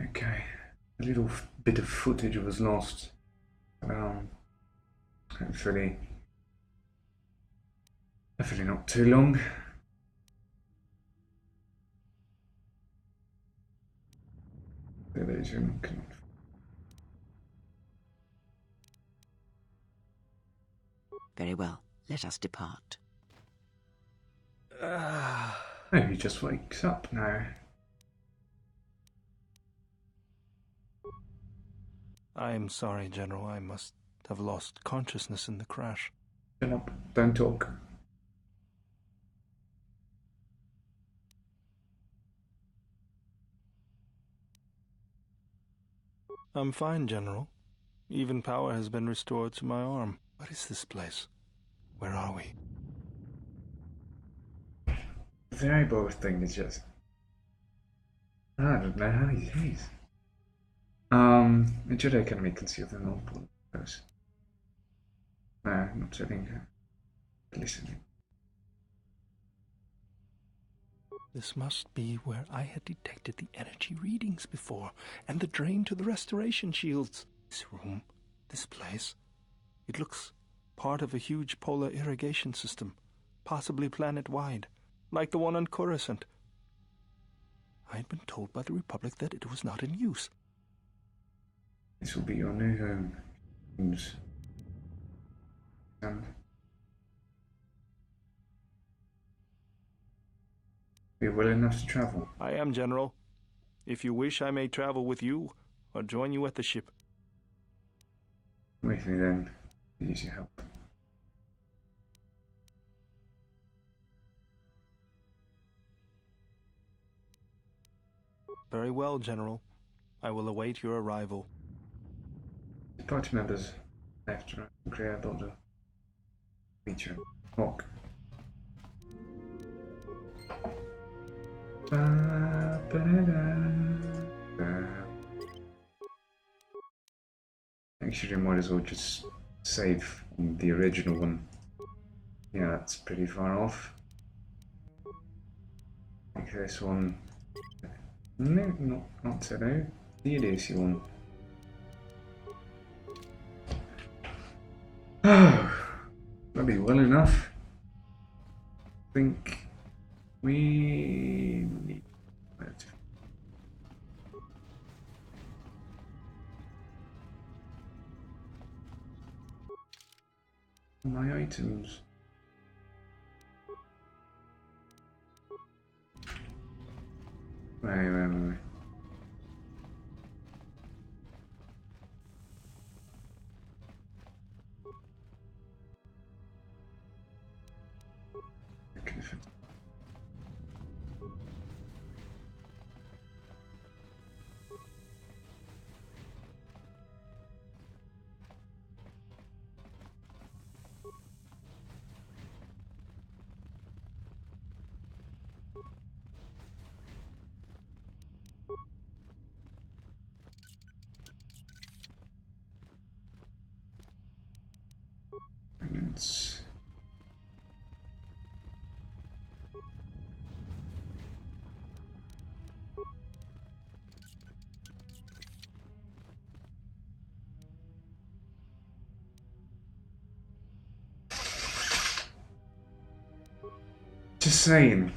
Okay, a little bit of footage was lost. Hopefully not too long. Very well, let us depart. Oh, he just wakes up now. I am sorry, General. I must have lost consciousness in the crash. Shut up, don't talk. I'm fine, General. Even power has been restored to my arm. What is this place? Where are we? The eyeball thing is just... I don't know how he sees. The Jedi Academy concealed an old post. No, not sitting here. Listening. This must be where I had detected the energy readings before, and the drain to the restoration shields. This room, this place, it looks part of a huge polar irrigation system, possibly planet-wide, like the one on Coruscant. I had been told by the Republic that it was not in use. This will be your new home. And you're well enough to travel. I am, General. If you wish, I may travel with you, or join you at the ship. With me then. Use your help. Very well, General. I will await your arrival. The party members left to create order. Feature. Walk. Actually, might as well just save the original one. Yeah, that's pretty far off. Like this one. No, not so low. The idiocy one. Oh, that'll be well enough. I think we need my items. Wait. It's just saying.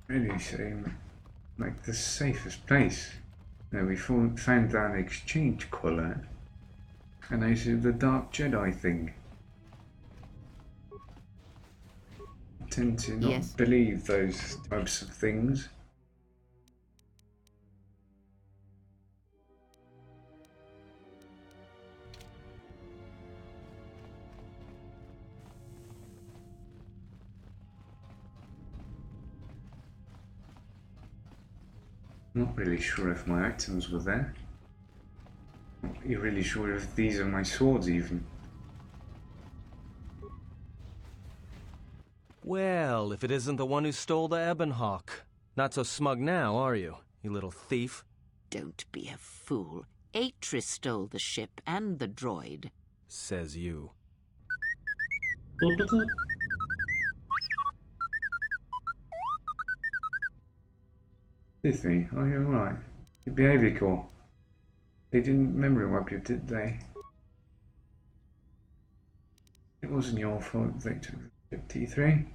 Really seem like the safest place. Now we found that exchange collar, and I see the Dark Jedi thing. tend to not Yes. believe those types of things. Not really sure if my items were there. Not really sure if these are my swords even. Well, if it isn't the one who stole the Ebonhawk. Not so smug now, are you little thief? Don't be a fool. Atris stole the ship and the droid. Says you. Sithy, are you alright? Your behaviour cool. They didn't memory wipe you, did they? It wasn't your fault they took T3.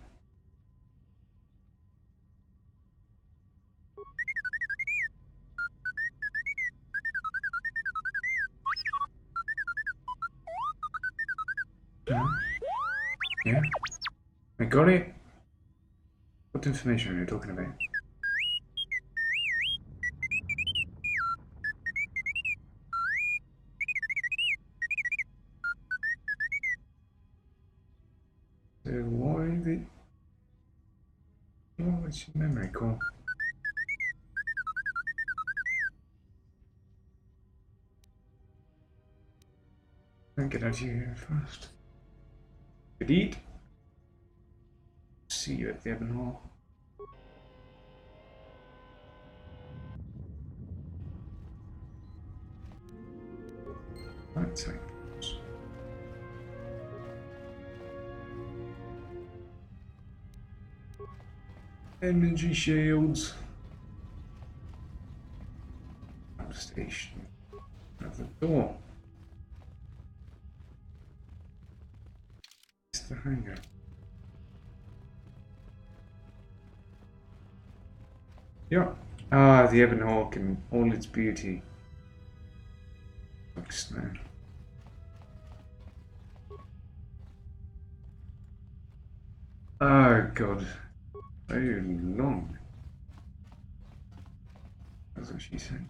Yeah? I got it? What information are you talking about? So why did... What was your memory core? I'll get out of here first. Good eat. See you at the Ebon Hall. Right side. Energy shields. Station. At the door. It's the hangar. Yeah. Ah, the Ebon Hawk in all its beauty. Looks now. Oh god. So long. That's what she said.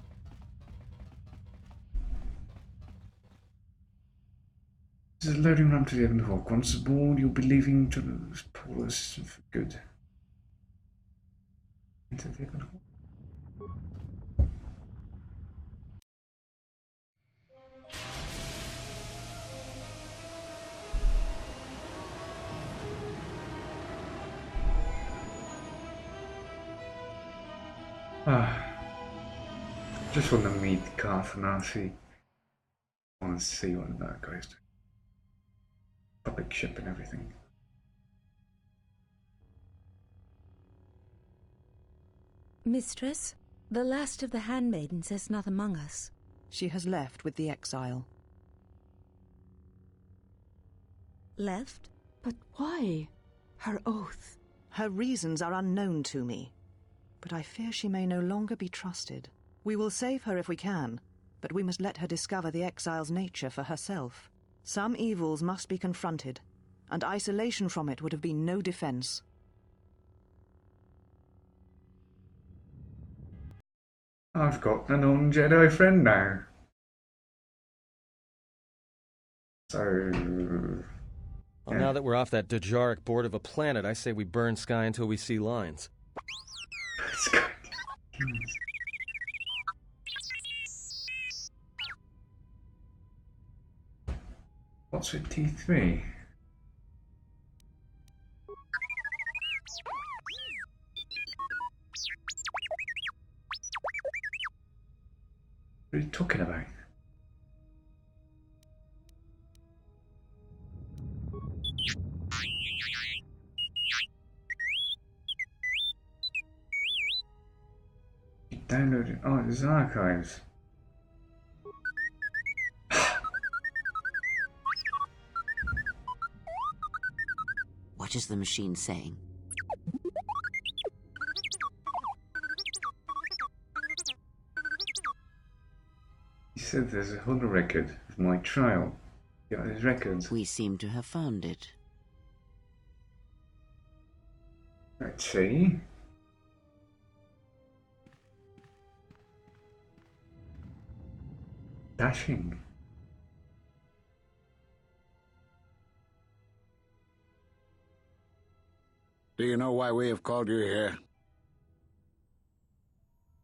This is a loading ramp to the Ebon Hawk. Once aboard, you'll be leaving to the Paulus for good. Into the Ebon Hawk. Just want to meet Carthanasi. I want to see what that guy's doing. Public ship and everything. Mistress, the last of the handmaidens is not among us. She has left with the exile. Left? But why? Her oath. Her reasons are unknown to me. But I fear she may no longer be trusted. We will save her if we can, but we must let her discover the exile's nature for herself. Some evils must be confronted, and isolation from it would have been no defense. I've got a non-Jedi friend now. So... Well, now that we're off that Dajaric board of a planet, I say we burn sky until we see lines. What's with T3? What are you talking about? You downloaded... Oh, there's archives. What is the machine saying? He said there's a whole record of my trial. Got his records. We seem to have found it. Let's see. Dashing. Do you know why we have called you here?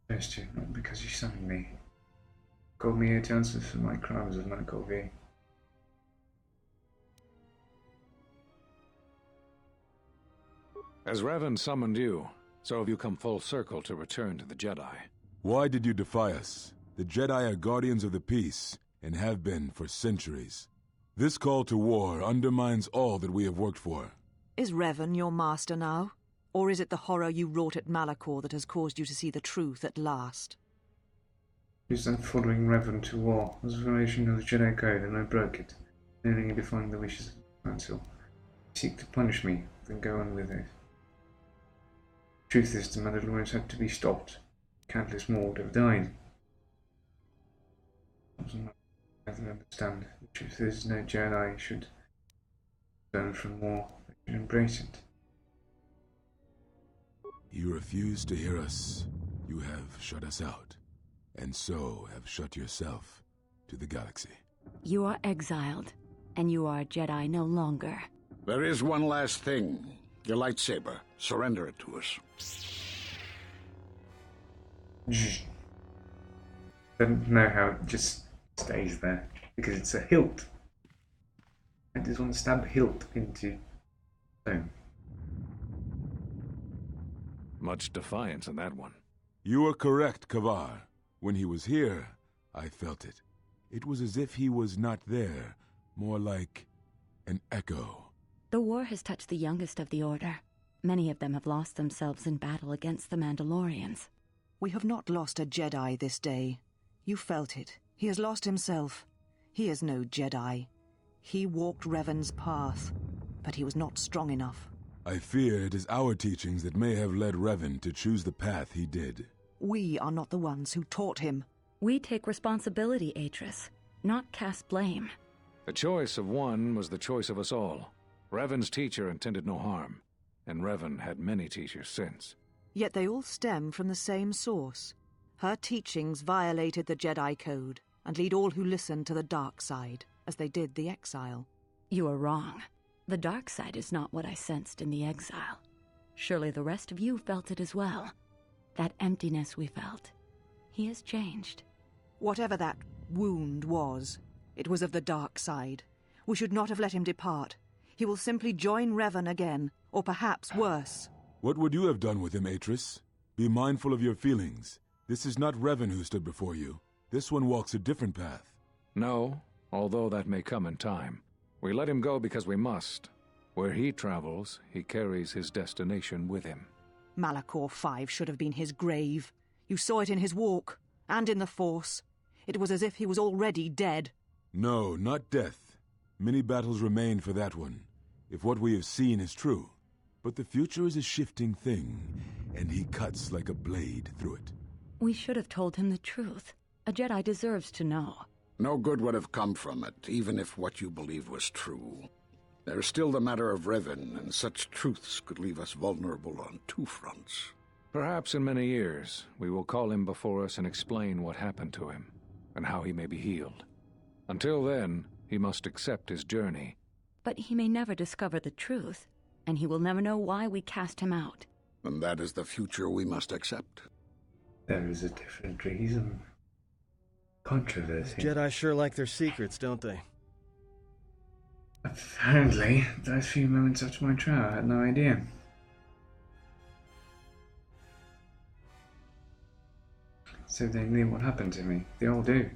First to, not because you summoned me. Called me here to answer for my crimes of Michael V. As Revan summoned you, so have you come full circle to return to the Jedi. Why did you defy us? The Jedi are guardians of the peace, and have been for centuries. This call to war undermines all that we have worked for. Is Revan your master now? Or is it the horror you wrought at Malachor that has caused you to see the truth at last? Is that following Revan to war was a violation of the Jedi Code, and I broke it, knowing defying the wishes of the Council. You seek to punish me, then go on with it. Truth is, the Mandalorians had to be stopped. Countless more would have died. I don't understand. The truth is, no Jedi should learn from war. They should embrace it. You refuse to hear us. You have shut us out, and so have shut yourself to the galaxy. You are exiled, and you are a Jedi no longer. There is one last thing. Your lightsaber. Surrender it to us. Don't know how it just stays there, because it's a hilt. I just want to stab a hilt into stone. Much defiance in that one. You are correct, Kavar. When he was here, I felt it. It was as if he was not there, more like an echo. The war has touched the youngest of the Order. Many of them have lost themselves in battle against the Mandalorians. We have not lost a Jedi this day. You felt it. He has lost himself. He is no Jedi. He walked Revan's path, but he was not strong enough. I fear it is our teachings that may have led Revan to choose the path he did. We are not the ones who taught him. We take responsibility, Atris, not cast blame. The choice of one was the choice of us all. Revan's teacher intended no harm, and Revan had many teachers since. Yet they all stem from the same source. Her teachings violated the Jedi Code and lead all who listen to the dark side, as they did the exile. You are wrong. The dark side is not what I sensed in the exile. Surely the rest of you felt it as well. That emptiness we felt. He has changed. Whatever that wound was, it was of the dark side. We should not have let him depart. He will simply join Revan again, or perhaps worse. What would you have done with him, Atris? Be mindful of your feelings. This is not Revan who stood before you. This one walks a different path. No, although that may come in time. We let him go because we must. Where he travels, he carries his destination with him. Malachor 5 should have been his grave. You saw it in his walk, and in the Force. It was as if he was already dead. No, not death. Many battles remain for that one, if what we have seen is true. But the future is a shifting thing, and he cuts like a blade through it. We should have told him the truth. A Jedi deserves to know. No good would have come from it, even if what you believed was true. There is still the matter of Revan, and such truths could leave us vulnerable on two fronts. Perhaps in many years, we will call him before us and explain what happened to him, and how he may be healed. Until then, he must accept his journey. But he may never discover the truth, and he will never know why we cast him out. And that is the future we must accept. There is a different reason. Controversy. Jedi sure like their secrets, don't they? Apparently, those few moments after my trial, I had no idea. So they knew what happened to me. They all do.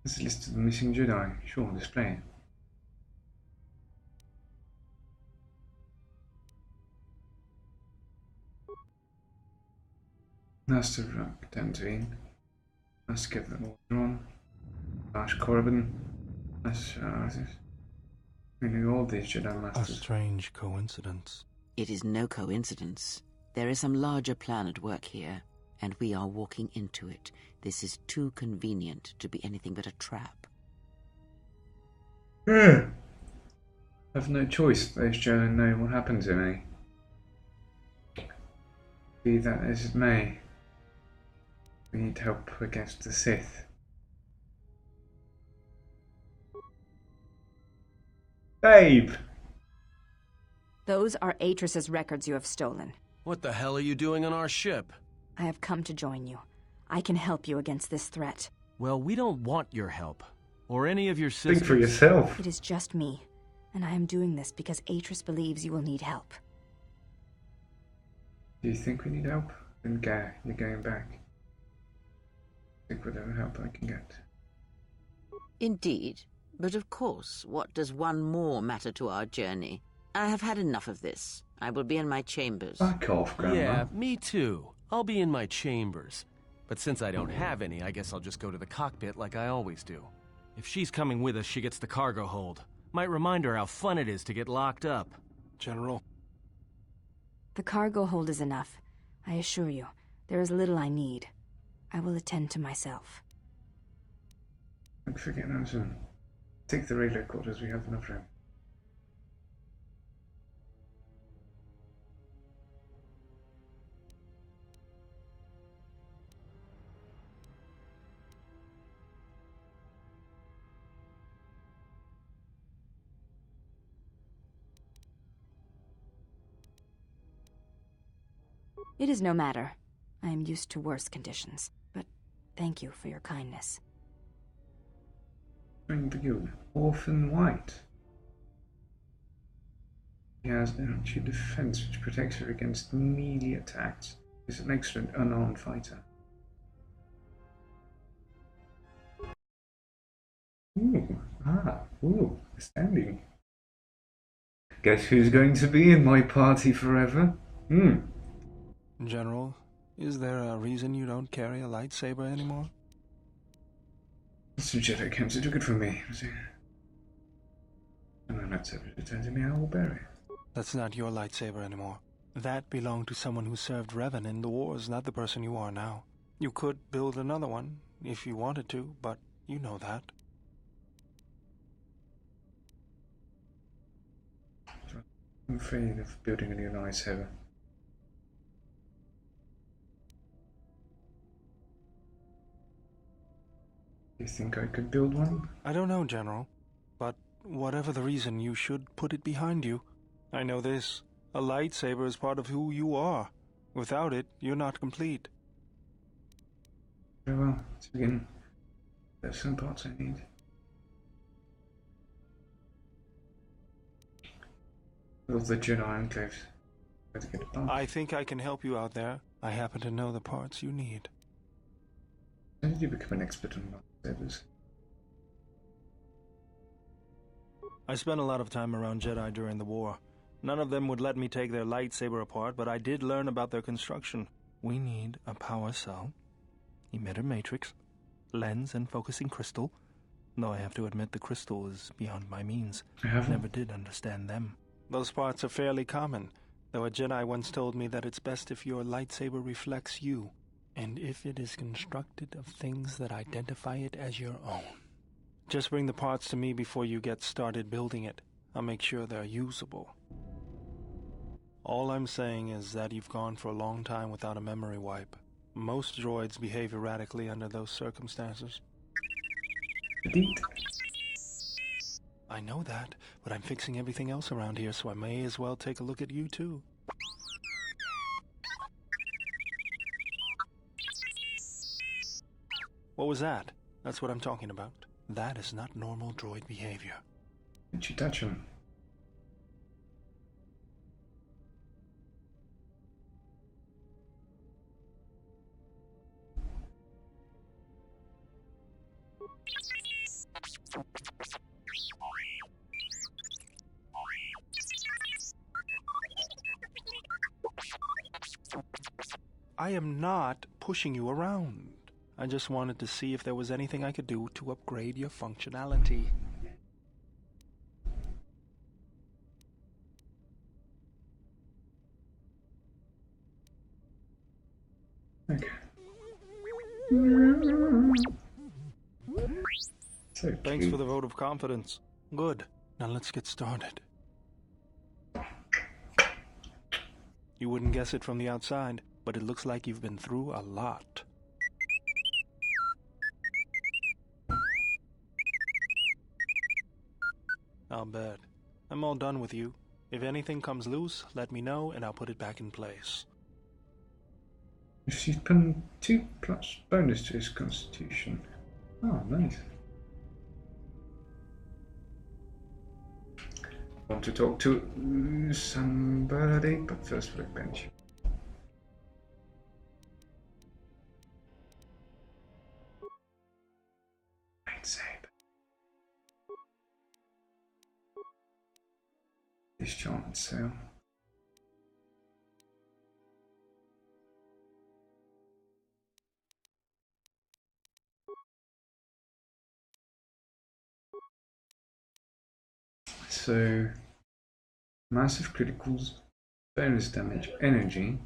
This is a list of the missing Jedi. Sure, display it. Master Rock, Dantooine. Master get them all drawn. Ash Corbin. Master Arthas. We knew all these Jedi A Masters. strange coincidence. It is no coincidence. There is some larger plan at work here, and we are walking into it. This is too convenient to be anything but a trap. I have no choice, there's Joe, and know what happened to me. Be that as it may, we need help against the Sith. Babe! Those are Atris's records you have stolen. What the hell are you doing on our ship? I have come to join you. I can help you against this threat. Well, we don't want your help. Or any of your sisters. Think for yourself. It is just me, and I am doing this because Atris believes you will need help. Do you think we need help? Then go, you're going back. Take whatever help I can get. Indeed. But of course, what does one more matter to our journey? I have had enough of this. I will be in my chambers. Back off, Grandma. Yeah, me too. I'll be in my chambers. But since I don't have any, I guess I'll just go to the cockpit like I always do. If she's coming with us, she gets the cargo hold. Might remind her how fun it is to get locked up. General. The cargo hold is enough. I assure you, there is little I need. I will attend to myself. Don't forget that soon. Take the radio quarters, we have enough room. It is no matter. I am used to worse conditions, but thank you for your kindness. Bring the guild. Orphan White. He has energy defense which protects her against melee attacks. He's an excellent unarmed fighter. Standing. Guess who's going to be in my party forever? General, is there a reason you don't carry a lightsaber anymore? It's a Jedi Council took it from me. And my lightsaber returned to me, I will bury it. That's not your lightsaber anymore. That belonged to someone who served Revan in the wars, not the person you are now. You could build another one, if you wanted to, but you know that. I'm afraid of building a new lightsaber. You think I could build one? I don't know, General. But whatever the reason, you should put it behind you. I know this. A lightsaber is part of who you are. Without it, you're not complete. Very well, to begin, there's some parts I need. Build the Jedi Enclaves. Where to get the parts. I think I can help you out there. I happen to know the parts you need. When did you become an expert on lightsabers? I spent a lot of time around Jedi during the war. None of them would let me take their lightsaber apart, but I did learn about their construction. We need a power cell, emitter matrix, lens and focusing crystal, though I have to admit the crystal is beyond my means. I never did understand them. Those parts are fairly common, though a Jedi once told me that it's best if your lightsaber reflects you, and if it is constructed of things that identify it as your own. Just bring the parts to me before you get started building it. I'll make sure they're usable. All I'm saying is that you've gone for a long time without a memory wipe. Most droids behave erratically under those circumstances. I know that, but I'm fixing everything else around here, so I may as well take a look at you too. What was that? That's what I'm talking about. That is not normal droid behavior. Did you touch him? I am not pushing you around. I just wanted to see if there was anything I could do to upgrade your functionality. Okay, So Thanks cute. for the vote of confidence. Good. Now let's get started. You wouldn't guess it from the outside, but it looks like you've been through a lot. I'll bet. I'm all done with you. If anything comes loose, let me know and I'll put it back in place. She's put 2+ bonus to his constitution. Oh, nice. Want to talk to somebody, but first for the bench. Lightsaber. Discharge sale. So, massive criticals, bonus damage, energy,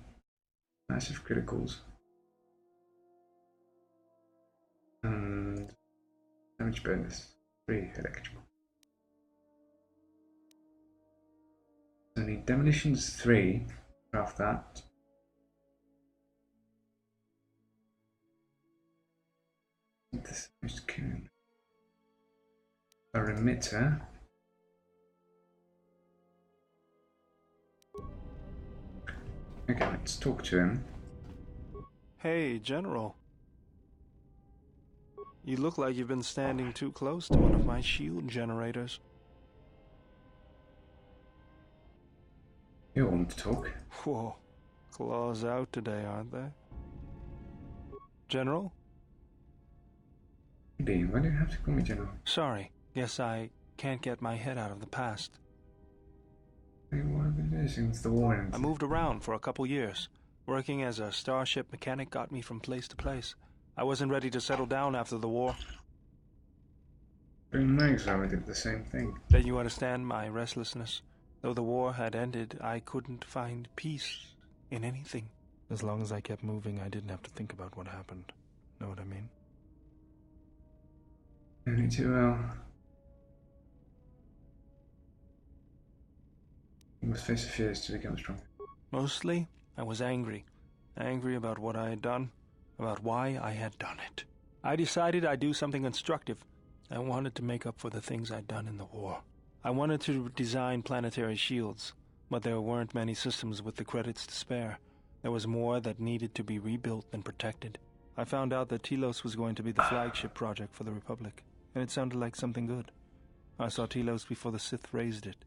massive criticals, and damage bonus, 3 electrical. So need demolitions 3, craft that. This is killing. A remitter. Okay, let's talk to him. Hey, General. You look like you've been standing too close to one of my shield generators. You want to talk? Whoa. Claws out today, aren't they? General? Dean, why do you have to call me General? Sorry. Guess I can't get my head out of the past. What have you been doing since the war ended? I moved around for a couple years. Working as a starship mechanic got me from place to place. I wasn't ready to settle down after the war. In exile, I did the same thing. Then you understand my restlessness. Though the war had ended, I couldn't find peace in anything. As long as I kept moving, I didn't have to think about what happened. Know what I mean? Only too well. You must face the fears to become strong. Mostly, I was angry. Angry about what I had done, about why I had done it. I decided I'd do something constructive. I wanted to make up for the things I'd done in the war. I wanted to design planetary shields, but there weren't many systems with the credits to spare. There was more that needed to be rebuilt and protected. I found out that Telos was going to be the flagship project for the Republic, and it sounded like something good. I saw Telos before the Sith raised it.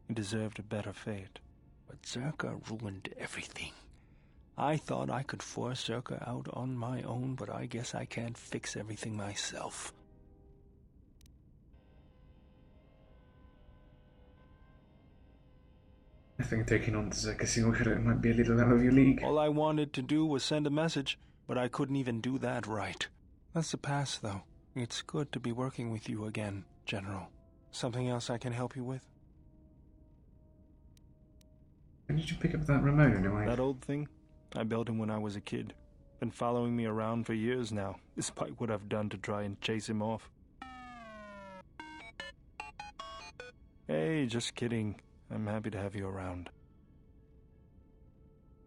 He deserved a better fate. But Zerka ruined everything. I thought I could force Zerka out on my own, but I guess I can't fix everything myself. I think taking on the Zerka single credit might be a little out of your league. All I wanted to do was send a message, but I couldn't even do that right. That's the past, though. It's good to be working with you again, General. Something else I can help you with? When did you pick up that remote anyway? That old thing? I built him when I was a kid. Been following me around for years now, despite what I've done to try and chase him off. Hey, just kidding. I'm happy to have you around.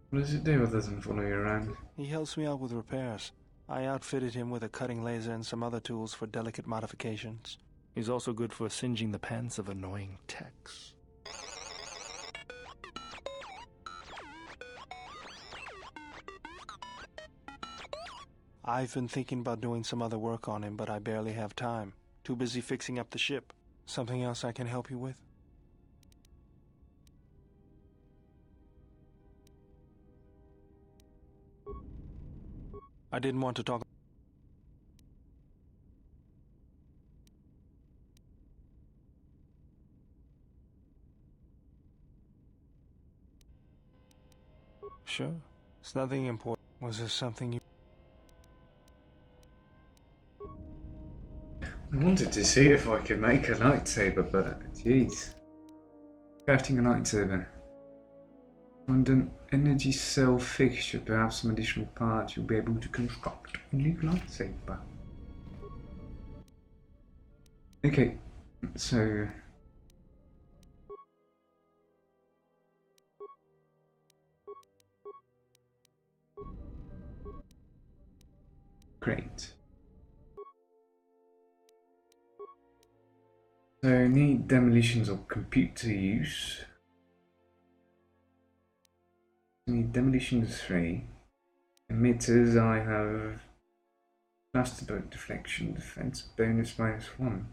What does it do other than follow you around? He helps me out with repairs. I outfitted him with a cutting laser and some other tools for delicate modifications. He's also good for singeing the pants of annoying techs. I've been thinking about doing some other work on him, but I barely have time. Too busy fixing up the ship. Something else I can help you with? I didn't want to talk. Sure. It's nothing important. Was there something you... I wanted to see if I could make a lightsaber, but jeez. Crafting a lightsaber. On an energy cell fixture, perhaps some additional parts you'll be able to construct a new lightsaber. Okay, so great. So need demolitions or computer use. Need demolitions 3. Emitters I have plasterbolt deflection, defense bonus -1.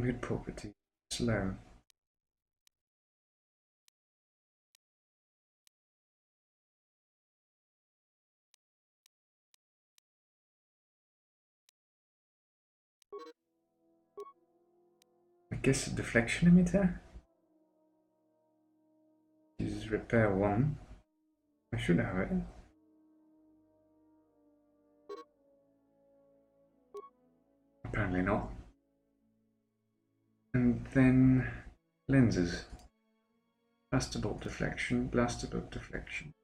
Good property, slow. I guess a deflection emitter? Uses repair 1. I should have it. Apparently not. And then lenses. Blasterbolt deflection, blasterbolt deflection.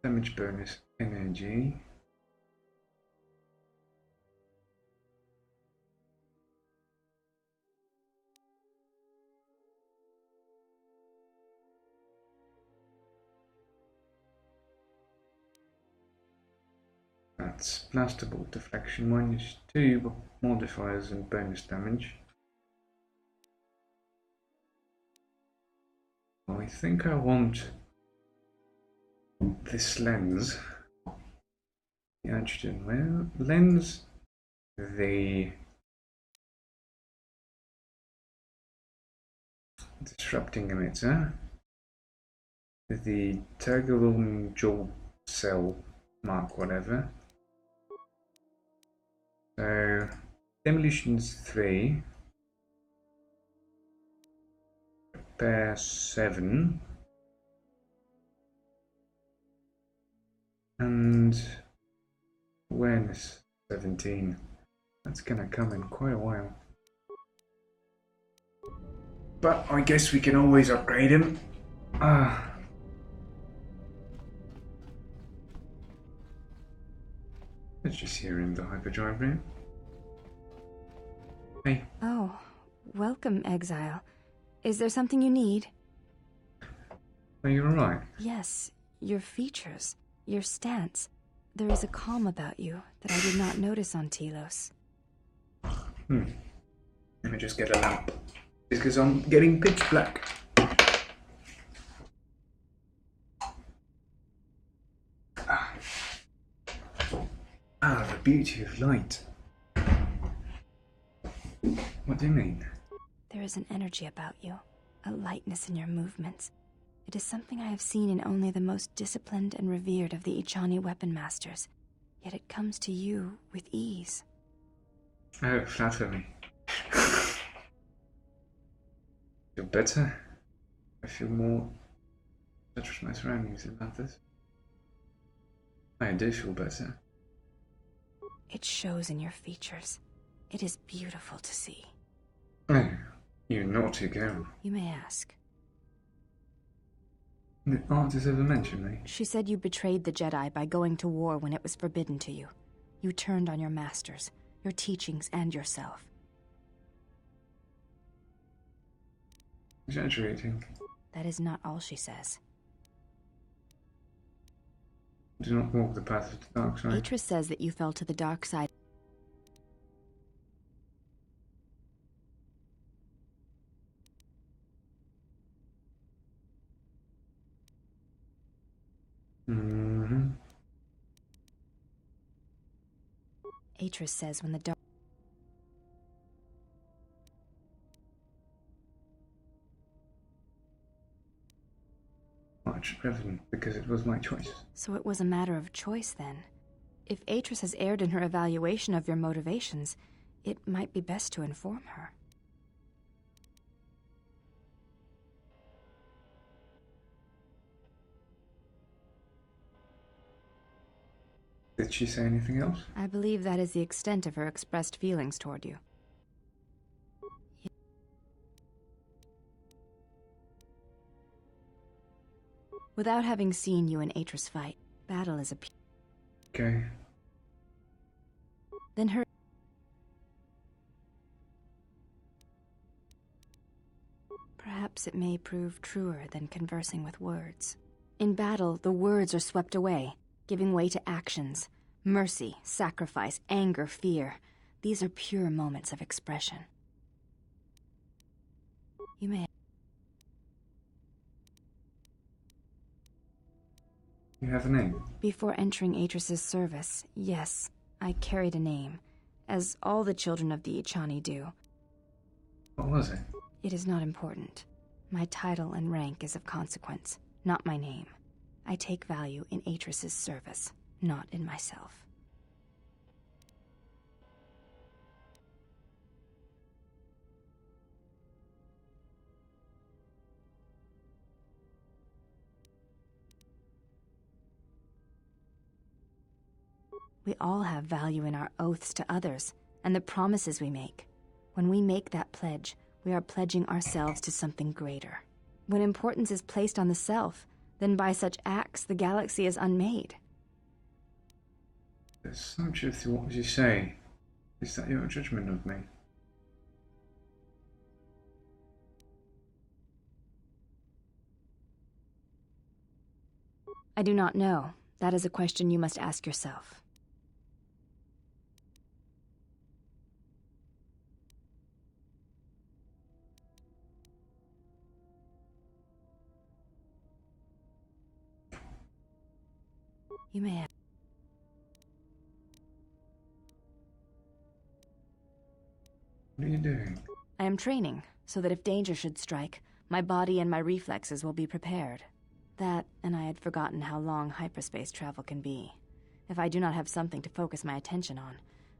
Damage bonus energy. That's blasterbolt deflection -2 modifiers and bonus damage. I think I want this lens. The adjutant, well, lens, the disrupting emitter, the Tergalon jaw cell mark whatever. So demolitions 3, repair 7, and awareness 17. That's gonna come in quite a while. But I guess we can always upgrade him. Let's just hear in the hyperdrive room. Hey. Oh, welcome, Exile. Is there something you need? Are you alright? Yes, your features, your stance. There is a calm about you that I did not notice on Telos. Let me just get a lamp. It's because I'm getting pitch black. The beauty of light. What do you mean? There is an energy about you, a lightness in your movements. It is something I have seen in only the most disciplined and revered of the Ichani weapon masters, yet it comes to you with ease. Oh, flatter me. Feel better? I feel more in touch with my surroundings than others. I do feel better. It shows in your features. It is beautiful to see. Oh, you naughty girl. You may ask. Did Artys ever mention me? She said you betrayed the Jedi by going to war when it was forbidden to you. You turned on your masters, your teachings, and yourself. Exaggerating. That is not all she says. Do not walk the path of the dark side. Atris says that you fell to the dark side. Atris says when the dark... Much relevant because it was my choice. So it was a matter of choice then. If Atris has erred in her evaluation of your motivations, it might be best to inform her. Did she say anything else? I believe that is the extent of her expressed feelings toward you. Without having seen you and Atris fight, battle is a... Okay. Then her... Perhaps it may prove truer than conversing with words. In battle, the words are swept away, giving way to actions. Mercy, sacrifice, anger, fear. These are pure moments of expression. You may... You have a name? Before entering Atris's service, yes, I carried a name, as all the children of the Ichani do. What was it? It is not important. My title and rank is of consequence, not my name. I take value in Atris's service, not in myself. We all have value in our oaths to others, and the promises we make. When we make that pledge, we are pledging ourselves to something greater. When importance is placed on the self, then by such acts the galaxy is unmade. There's some truth to what you say. Is that your judgment of me? I do not know. That is a question you must ask yourself. You may have... What are you doing? I am training, so that if danger should strike, my body and my reflexes will be prepared. That, and I had forgotten how long hyperspace travel can be. If I do not have something to focus my attention on,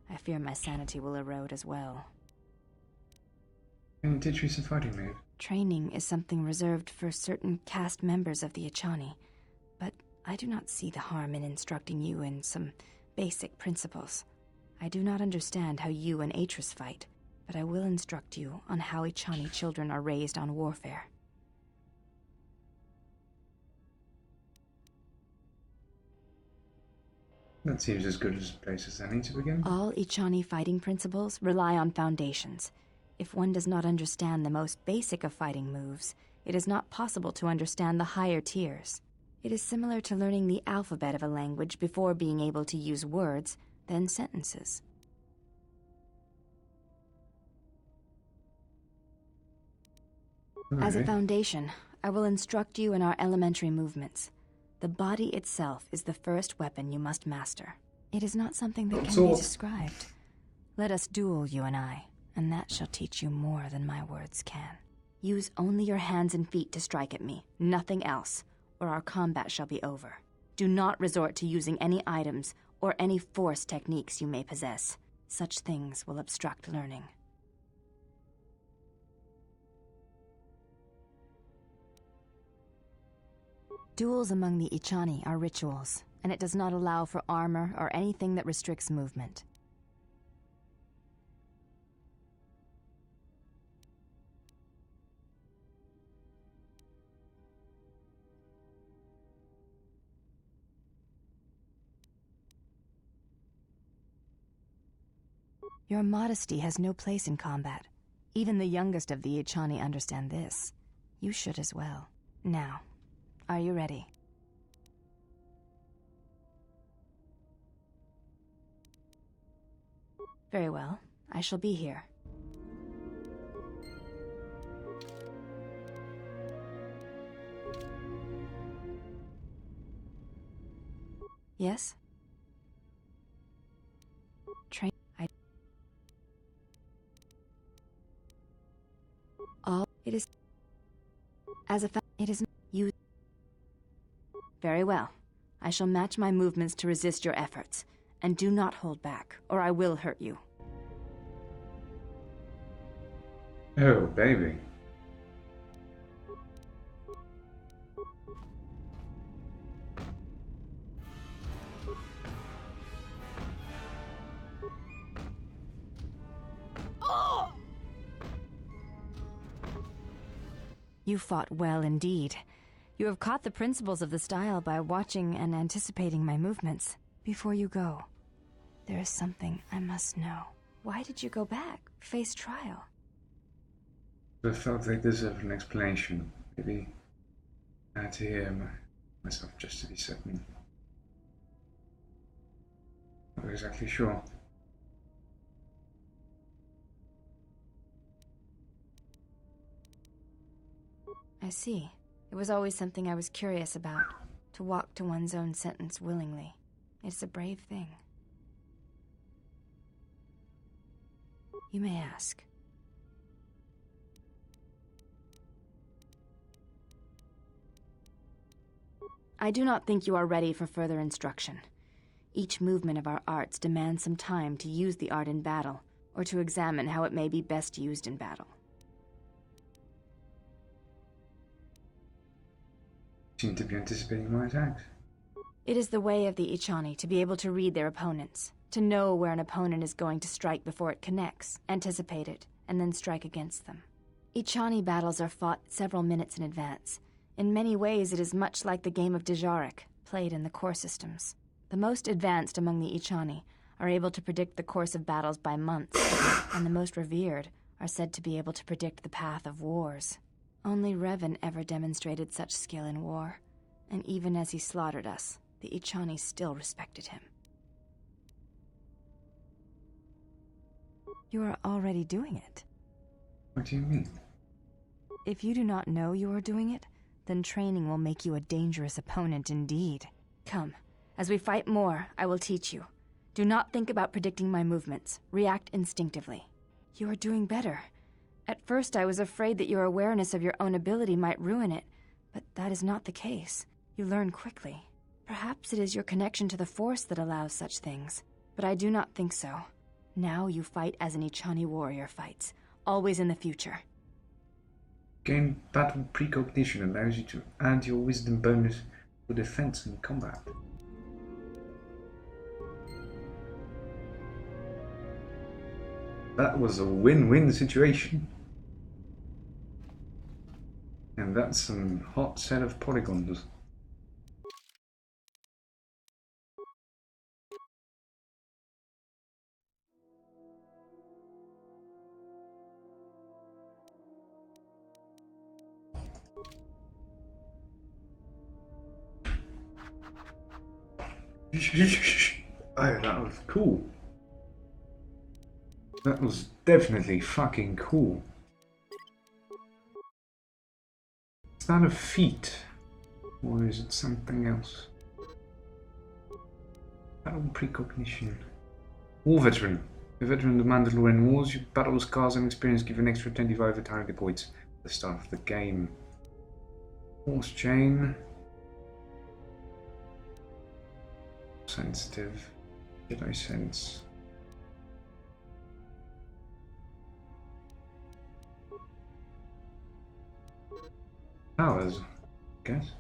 I fear my sanity will erode as well. Can you teach me some fighting move? Training is something reserved for certain caste members of the Ichani, but I do not see the harm in instructing you in some basic principles. I do not understand how you and Atris fight, but I will instruct you on how Ichani children are raised on warfare. That seems as good a place as any to begin. All Ichani fighting principles rely on foundations. If one does not understand the most basic of fighting moves, it is not possible to understand the higher tiers. It is similar to learning the alphabet of a language before being able to use words, then sentences. As a foundation, I will instruct you in our elementary movements. The body itself is the first weapon you must master. It is not something that can be described. Let us duel, you and I, and that shall teach you more than my words can. Use only your hands and feet to strike at me, nothing else, or our combat shall be over. Do not resort to using any items or any force techniques you may possess. Such things will obstruct learning. Duels among the Ichani are rituals, and it does not allow for armor or anything that restricts movement. Your modesty has no place in combat. Even the youngest of the Ichani understand this. You should as well. Now, are you ready? Very well. I shall be here. Yes? Train... All... It is... As a it is... You... Very well. I shall match my movements to resist your efforts. And do not hold back, or I will hurt you. Oh, baby. You fought well indeed. You have caught the principles of the style by watching and anticipating my movements. Before you go, there is something I must know. Why did you go back, face trial? I felt they deserved an explanation. Maybe I had to hear myself just to be certain. Not exactly sure. I see. It was always something I was curious about. To walk to one's own sentence willingly. It's a brave thing. You may ask. I do not think you are ready for further instruction. Each movement of our arts demands some time to use the art in battle, or to examine how it may be best used in battle. Seem to be anticipating my attacks. It is the way of the Ichani to be able to read their opponents, to know where an opponent is going to strike before it connects, anticipate it, and then strike against them. Ichani battles are fought several minutes in advance. In many ways, it is much like the game of Dejarik, played in the core systems. The most advanced among the Ichani are able to predict the course of battles by months, and the most revered are said to be able to predict the path of wars. Only Revan ever demonstrated such skill in war, and even as he slaughtered us, the Ichani still respected him. You are already doing it. What do you mean? If you do not know you are doing it, then training will make you a dangerous opponent indeed. Come, as we fight more, I will teach you. Do not think about predicting my movements. React instinctively. You are doing better. At first I was afraid that your awareness of your own ability might ruin it, but that is not the case. You learn quickly. Perhaps it is your connection to the Force that allows such things, but I do not think so. Now you fight as an Ichani warrior fights, always in the future. Gain battle precognition allows you to add your wisdom bonus for defense and combat. That was a win-win situation. And that's some hot set of polygons. Oh, that was cool. That was definitely fucking cool. Is that a feat? Or is it something else? Battle precognition. War veteran. A veteran of the Mandalorian Wars, your battle scars and experience give an extra 25 target points at the start of the game. Force chain. Sensitive. Jedi sense. Powers, I guess.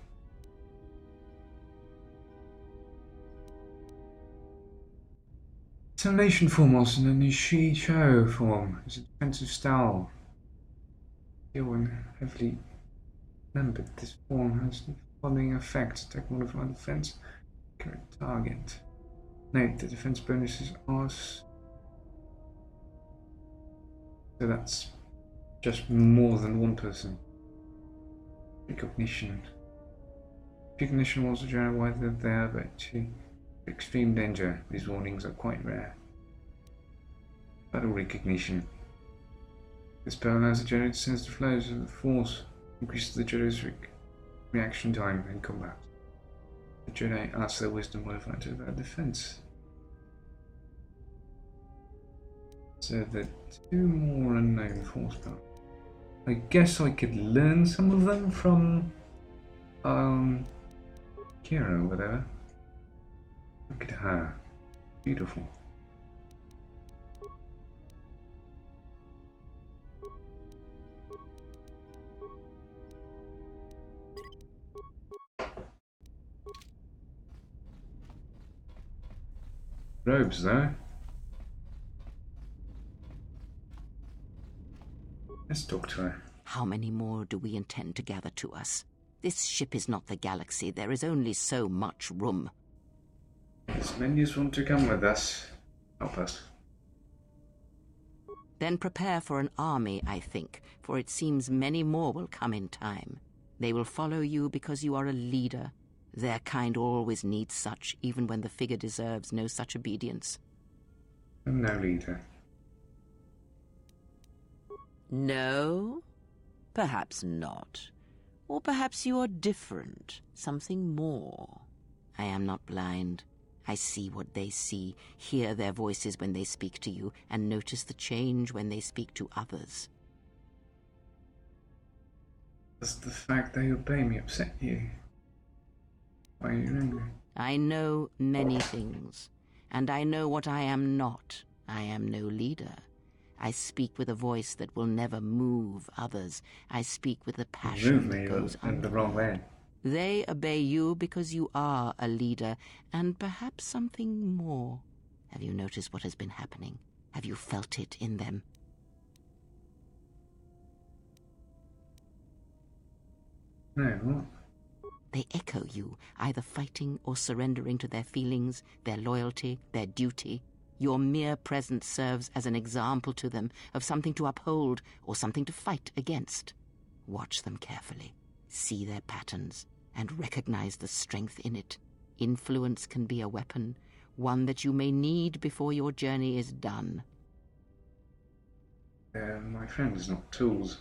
Determination form also known as Shi-Cho form is a defensive style. Skill and heavily remembered, this form has the following effects: attack modified defense, correct target. Note the defense bonuses are so that's just more than one person. Recognition. Recognition was generally why they're there, but to extreme danger, these warnings are quite rare. Battle recognition. This spell allows the Jedi to sense the flows of the Force, increases the Jedi's reaction time in combat. The Jedi asks their wisdom modified to their defense. So the two more unknown Force powers. I guess I could learn some of them from Kira or whatever. Look at her. Beautiful. Robes though. Let's talk to her. How many more do we intend to gather to us? This ship is not the galaxy. There is only so much room. As many as want to come with us. Help us. Then prepare for an army, I think, for it seems many more will come in time. They will follow you because you are a leader. Their kind always needs such, even when the figure deserves no such obedience. I'm no leader. No? Perhaps not. Or perhaps you are different, something more. I am not blind. I see what they see, hear their voices when they speak to you, and notice the change when they speak to others. Does the fact they obey me upset you? Why are you angry? I know many things, and I know what I am not. I am no leader. I speak with a voice that will never move others. I speak with a passion that goes in the wrong way. They obey you because you are a leader, and perhaps something more. Have you noticed what has been happening? Have you felt it in them? No, what? They echo you, either fighting or surrendering to their feelings, their loyalty, their duty. Your mere presence serves as an example to them of something to uphold or something to fight against. Watch them carefully, see their patterns, and recognize the strength in it. Influence can be a weapon, one that you may need before your journey is done. They're my friends, not tools.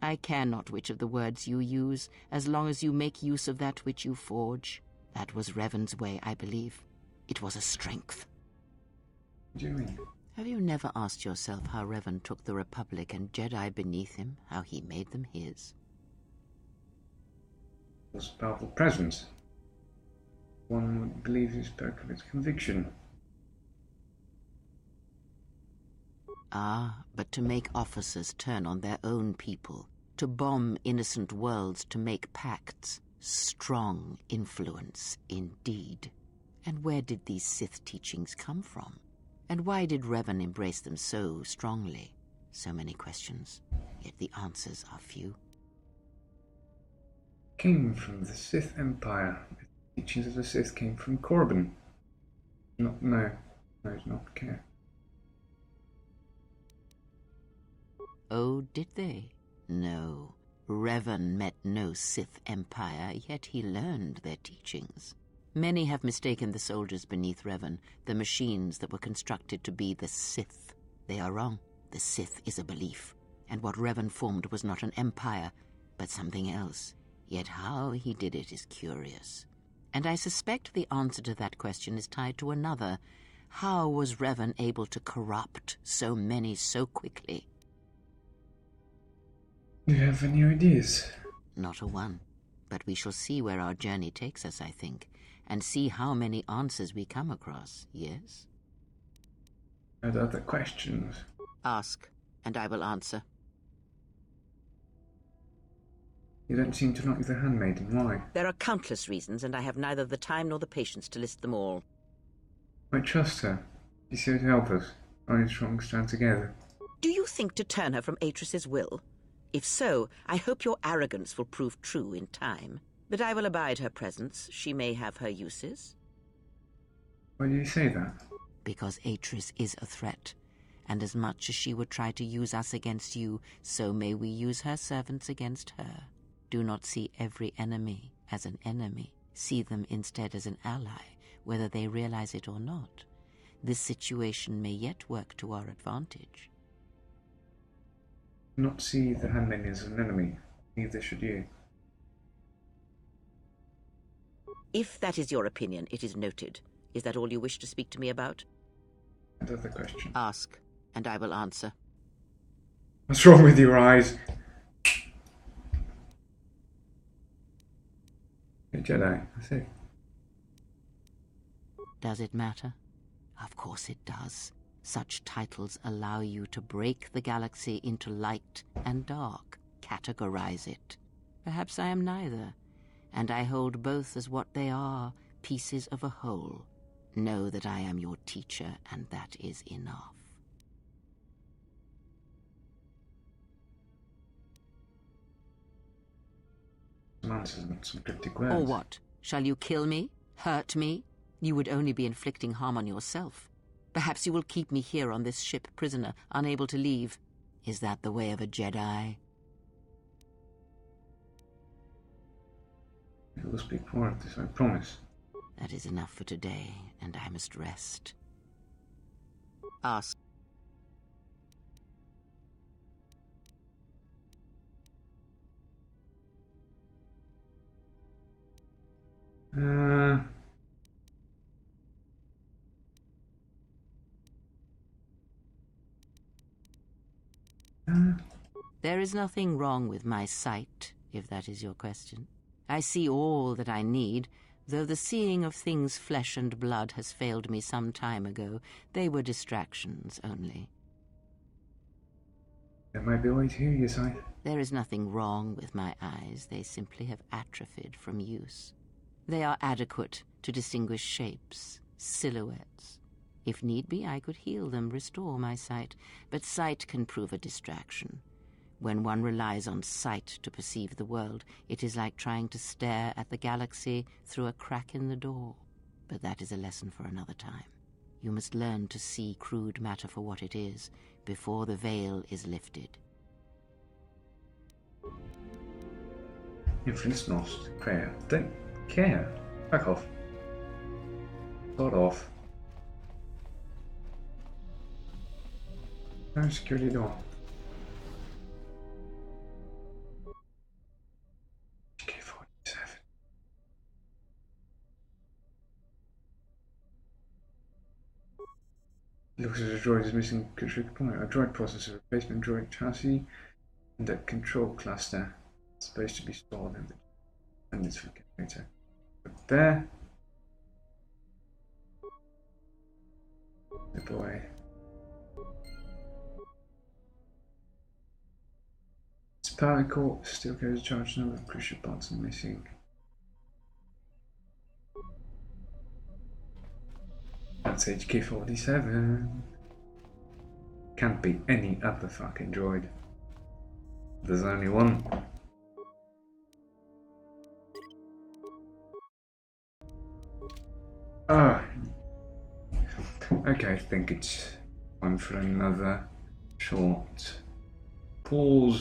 I care not which of the words you use, as long as you make use of that which you forge. That was Revan's way, I believe. It was a strength. What do you mean? Have you never asked yourself how Revan took the Republic and Jedi beneath him, how he made them his? It was a powerful presence. One would believe he spoke of its conviction. Ah, but to make officers turn on their own people, to bomb innocent worlds, to make pacts, strong influence indeed. And where did these Sith teachings come from? And why did Revan embrace them so strongly? So many questions, yet the answers are few. Came from the Sith Empire. The teachings of the Sith came from Corbin. No, it's not care. Oh, did they? No. Revan met no Sith Empire, yet he learned their teachings. Many have mistaken the soldiers beneath Revan, the machines that were constructed to be the Sith. They are wrong. The Sith is a belief, and what Revan formed was not an empire, but something else. Yet how he did it is curious. And I suspect the answer to that question is tied to another. How was Revan able to corrupt so many so quickly? Do you have any ideas? Not a one. But we shall see where our journey takes us, I think, and see how many answers we come across, yes? And other questions? Ask, and I will answer. You don't seem to like the handmaiden. Why? There are countless reasons, and I have neither the time nor the patience to list them all. I trust her. She's here to help us. Only strong stand together. Do you think to turn her from Atris's will? If so, I hope your arrogance will prove true in time. But I will abide her presence. She may have her uses. Why do you say that? Because Atris is a threat, and as much as she would try to use us against you, so may we use her servants against her. Do not see every enemy as an enemy. See them instead as an ally, whether they realize it or not. This situation may yet work to our advantage. Not see the handmaiden as an enemy. Neither should you. If that is your opinion, it is noted. Is that all you wish to speak to me about? Another question. Ask, and I will answer. What's wrong with your eyes? A Jedi, I see. Does it matter? Of course it does. Such titles allow you to break the galaxy into light and dark, categorize it. Perhaps I am neither, and I hold both as what they are, pieces of a whole. Know that I am your teacher, and that is enough. some answers and some cryptic words. Or what? Shall you kill me? Hurt me? You would only be inflicting harm on yourself. Perhaps you will keep me here on this ship prisoner, unable to leave. Is that the way of a Jedi? I will speak more of this, I promise. That is enough for today, and I must rest. Ask. There is nothing wrong with my sight, if that is your question. I see all that I need, though the seeing of things flesh and blood has failed me some time ago. They were distractions only. There might be a way to hear your sight. There is nothing wrong with my eyes. They simply have atrophied from use. They are adequate to distinguish shapes, silhouettes. If need be, I could heal them, restore my sight. But sight can prove a distraction. When one relies on sight to perceive the world, it is like trying to stare at the galaxy through a crack in the door. But that is a lesson for another time. You must learn to see crude matter for what it is, before the veil is lifted. Influence lost. Prayer. Don't care. Back off. Sort off. No security door. Looks as a droid is missing a critical component. A droid processor, replacement droid chassis, and a control cluster. It's supposed to be stored in the and it's for later. But there. Zip away. Its power core still carries a charge. No crucial parts are missing. That's HK-47. Can't be any other fucking droid. There's only one. Ah. Okay, I think it's time for another short pause.